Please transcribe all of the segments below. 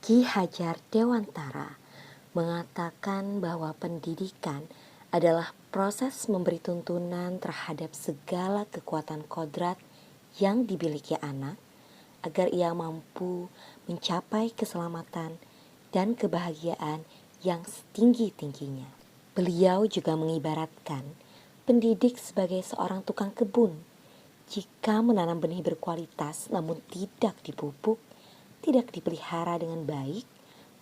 Ki Hajar Dewantara mengatakan bahwa pendidikan adalah proses memberi tuntunan terhadap segala kekuatan kodrat yang dimiliki anak agar ia mampu mencapai keselamatan dan kebahagiaan yang setinggi-tingginya. Beliau juga mengibaratkan pendidik sebagai seorang tukang kebun. Jika menanam benih berkualitas namun tidak dipupuk, tidak dipelihara dengan baik,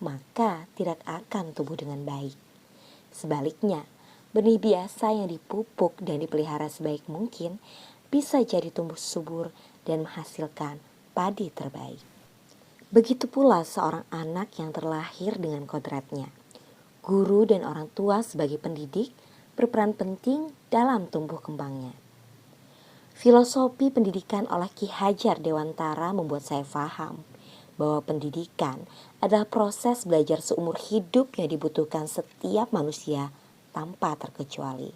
maka tidak akan tumbuh dengan baik. Sebaliknya, benih biasa yang dipupuk dan dipelihara sebaik mungkin bisa jadi tumbuh subur dan menghasilkan padi terbaik. Begitu pula seorang anak yang terlahir dengan kodratnya. Guru dan orang tua sebagai pendidik berperan penting dalam tumbuh kembangnya. Filosofi pendidikan oleh Ki Hajar Dewantara membuat saya paham bahwa pendidikan adalah proses belajar seumur hidup yang dibutuhkan setiap manusia tanpa terkecuali.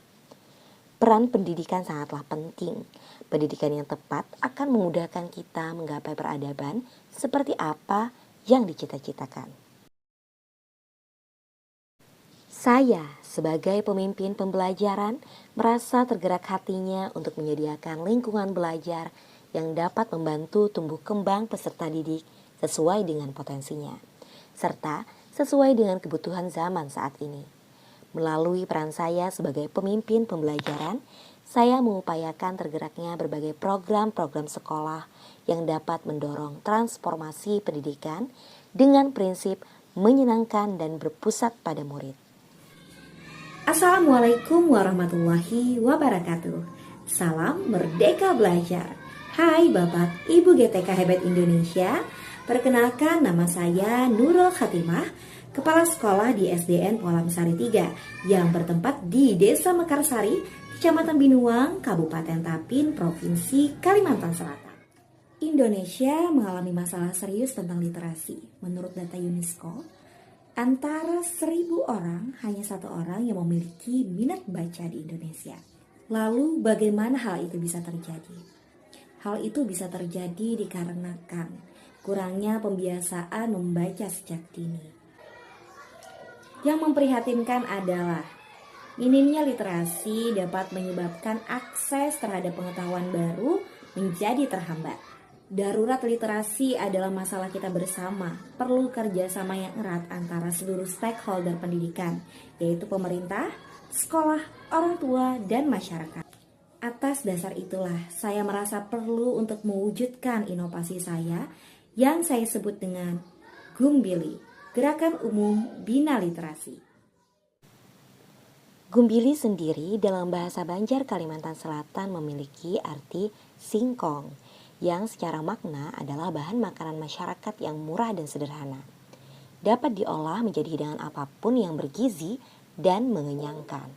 Peran pendidikan sangatlah penting. Pendidikan yang tepat akan memudahkan kita menggapai peradaban seperti apa yang dicita-citakan. Saya sebagai pemimpin pembelajaran merasa tergerak hatinya untuk menyediakan lingkungan belajar yang dapat membantu tumbuh kembang peserta didik sesuai dengan potensinya, serta sesuai dengan kebutuhan zaman saat ini. Melalui peran saya sebagai pemimpin pembelajaran, saya mengupayakan tergeraknya berbagai program-program sekolah yang dapat mendorong transformasi pendidikan dengan prinsip menyenangkan dan berpusat pada murid. Assalamualaikum warahmatullahi wabarakatuh. Salam Merdeka Belajar. Hai Bapak Ibu GTK Hebat Indonesia. Perkenalkan, nama saya Nurul Khatimah, Kepala Sekolah di SDN Polam Sari 3 yang bertempat di Desa Mekarsari, Kecamatan Binuang, Kabupaten Tapin, Provinsi Kalimantan Selatan. Indonesia mengalami masalah serius tentang literasi. Menurut data UNESCO, antara 1.000 orang, hanya 1 orang yang memiliki minat baca di Indonesia. Lalu bagaimana hal itu bisa terjadi? Hal itu bisa terjadi dikarenakan kurangnya pembiasaan membaca sejak dini. Yang memprihatinkan adalah minimnya literasi dapat menyebabkan akses terhadap pengetahuan baru menjadi terhambat. Darurat literasi adalah masalah kita bersama. Perlu kerjasama yang erat antara seluruh stakeholder pendidikan, yaitu pemerintah, sekolah, orang tua, dan masyarakat. Atas dasar itulah saya merasa perlu untuk mewujudkan inovasi saya yang saya sebut dengan Gumbili, Gerakan Umum Bina Literasi. Gumbili sendiri dalam bahasa Banjar Kalimantan Selatan memiliki arti singkong, yang secara makna adalah bahan makanan masyarakat yang murah dan sederhana. Dapat diolah menjadi hidangan apapun yang bergizi dan mengenyangkan.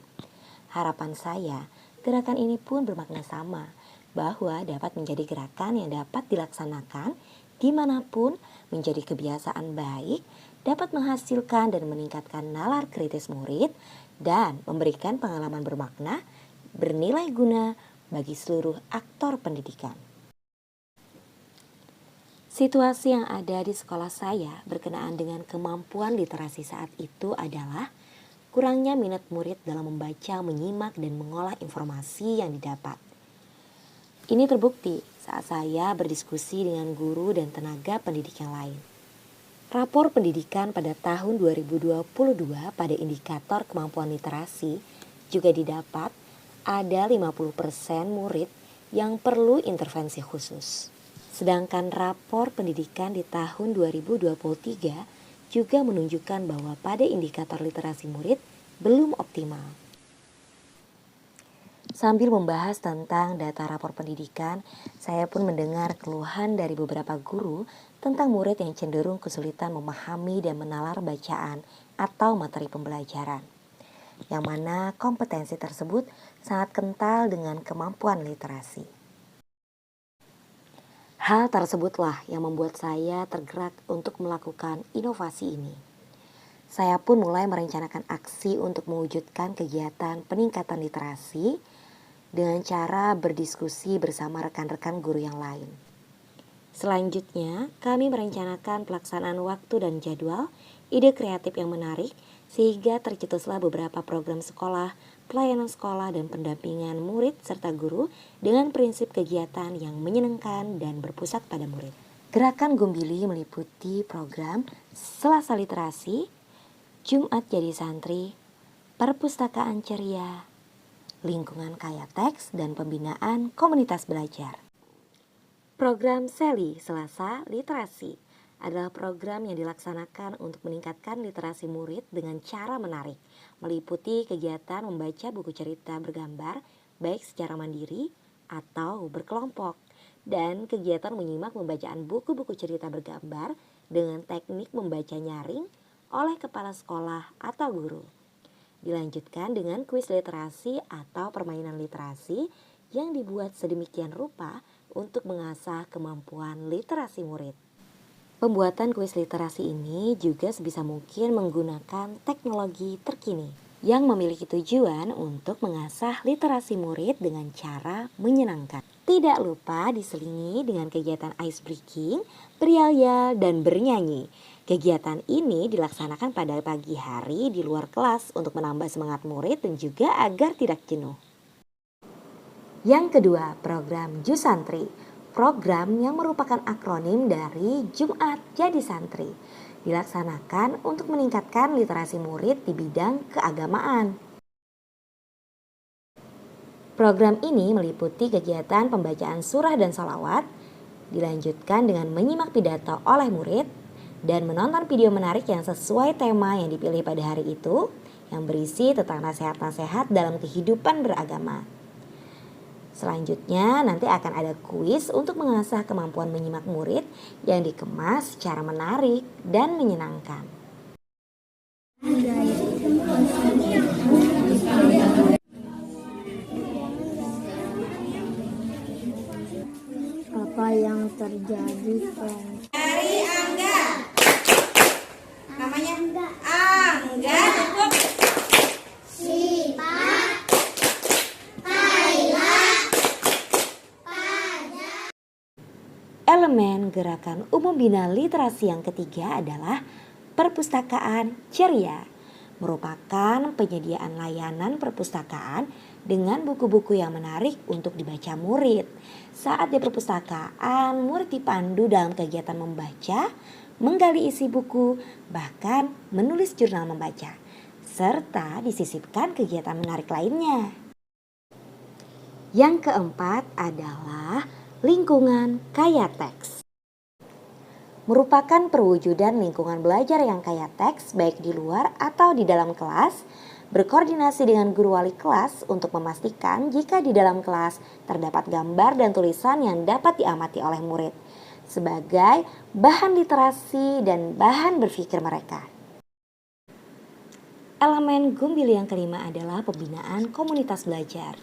Harapan saya, gerakan ini pun bermakna sama, bahwa dapat menjadi gerakan yang dapat dilaksanakan dimanapun, menjadi kebiasaan baik, dapat menghasilkan dan meningkatkan nalar kritis murid, dan memberikan pengalaman bermakna, bernilai guna bagi seluruh aktor pendidikan. Situasi yang ada di sekolah saya berkenaan dengan kemampuan literasi saat itu adalah kurangnya minat murid dalam membaca, menyimak, dan mengolah informasi yang didapat. Ini terbukti saat saya berdiskusi dengan guru dan tenaga pendidik yang lain. Rapor pendidikan pada tahun 2022 pada indikator kemampuan literasi juga didapat ada 50% murid yang perlu intervensi khusus. Sedangkan rapor pendidikan di tahun 2023 juga menunjukkan bahwa pada indikator literasi murid belum optimal. Sambil membahas tentang data rapor pendidikan, saya pun mendengar keluhan dari beberapa guru tentang murid yang cenderung kesulitan memahami dan menalar bacaan atau materi pembelajaran, yang mana kompetensi tersebut sangat kental dengan kemampuan literasi. Hal tersebutlah yang membuat saya tergerak untuk melakukan inovasi ini. Saya pun mulai merencanakan aksi untuk mewujudkan kegiatan peningkatan literasi dengan cara berdiskusi bersama rekan-rekan guru yang lain. Selanjutnya, kami merencanakan pelaksanaan waktu dan jadwal, ide kreatif yang menarik, sehingga tercetuslah beberapa program sekolah, pelayanan sekolah, dan pendampingan murid serta guru dengan prinsip kegiatan yang menyenangkan dan berpusat pada murid. Gerakan Gumbili meliputi program Selasa Literasi, Jumat Jadi Santri, Perpustakaan Ceria, Lingkungan Kaya Teks, dan pembinaan komunitas belajar. Program Seli Selasa Literasi adalah program yang dilaksanakan untuk meningkatkan literasi murid dengan cara menarik, meliputi kegiatan membaca buku cerita bergambar baik secara mandiri atau berkelompok, dan kegiatan menyimak pembacaan buku-buku cerita bergambar dengan teknik membaca nyaring oleh kepala sekolah atau guru. Dilanjutkan dengan kuis literasi atau permainan literasi yang dibuat sedemikian rupa untuk mengasah kemampuan literasi murid. Pembuatan kuis literasi ini juga sebisa mungkin menggunakan teknologi terkini yang memiliki tujuan untuk mengasah literasi murid dengan cara menyenangkan. Tidak lupa diselingi dengan kegiatan ice breaking, berial-yal, dan bernyanyi. Kegiatan ini dilaksanakan pada pagi hari di luar kelas untuk menambah semangat murid dan juga agar tidak jenuh. Yang kedua, program Jusantri, program yang merupakan akronim dari Jumat Jadi Santri, dilaksanakan untuk meningkatkan literasi murid di bidang keagamaan. Program ini meliputi kegiatan pembacaan surah dan sholawat, dilanjutkan dengan menyimak pidato oleh murid, dan menonton video menarik yang sesuai tema yang dipilih pada hari itu, yang berisi tentang nasihat-nasihat dalam kehidupan beragama. Selanjutnya nanti akan ada kuis untuk mengasah kemampuan menyimak murid yang dikemas secara menarik dan menyenangkan. Apa yang terjadi Dari Angga. Namanya Angga. Cukup. Elemen gerakan umum bina literasi yang ketiga adalah Perpustakaan Ceria, merupakan penyediaan layanan perpustakaan dengan buku-buku yang menarik untuk dibaca murid. Saat di perpustakaan, murid dipandu dalam kegiatan membaca, menggali isi buku, bahkan menulis jurnal membaca, serta disisipkan kegiatan menarik lainnya. Yang keempat adalah Lingkungan Kaya Teks, merupakan perwujudan lingkungan belajar yang kaya teks baik di luar atau di dalam kelas, berkoordinasi dengan guru wali kelas untuk memastikan jika di dalam kelas terdapat gambar dan tulisan yang dapat diamati oleh murid sebagai bahan literasi dan bahan berpikir mereka. Elemen Gumbili yang kelima adalah pembinaan komunitas belajar.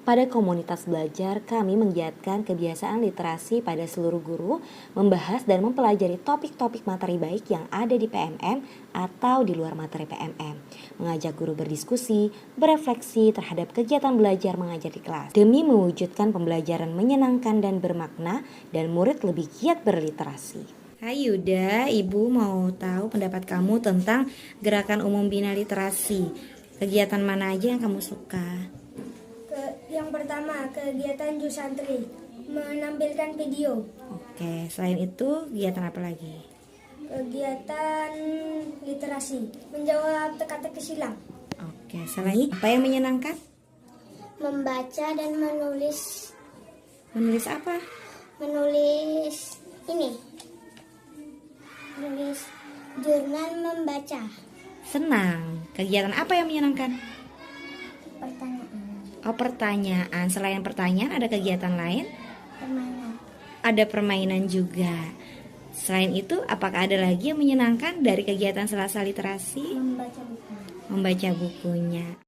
Pada komunitas belajar, kami menggiatkan kebiasaan literasi pada seluruh guru, membahas dan mempelajari topik-topik materi baik yang ada di PMM atau di luar materi PMM, mengajak guru berdiskusi, berefleksi terhadap kegiatan belajar mengajar di kelas, demi mewujudkan pembelajaran menyenangkan dan bermakna dan murid lebih giat berliterasi. Hai Yuda, Ibu mau tahu pendapat kamu tentang gerakan umum bina literasi. Kegiatan mana aja yang kamu suka? Yang pertama, kegiatan Jusantri, menampilkan video. Oke, selain itu kegiatan apa lagi? Kegiatan literasi, menjawab teka-teki silang. Oke, selain apa yang menyenangkan? Membaca dan menulis. Menulis apa? Menulis ini. Menulis jurnal membaca. Senang. Kegiatan apa yang menyenangkan? Pertanyaan. Oh, pertanyaan. Selain pertanyaan ada kegiatan lain? Permainan. Ada permainan juga. Selain itu, apakah ada lagi yang menyenangkan dari kegiatan Selasa Literasi? Membaca buku. Membaca bukunya.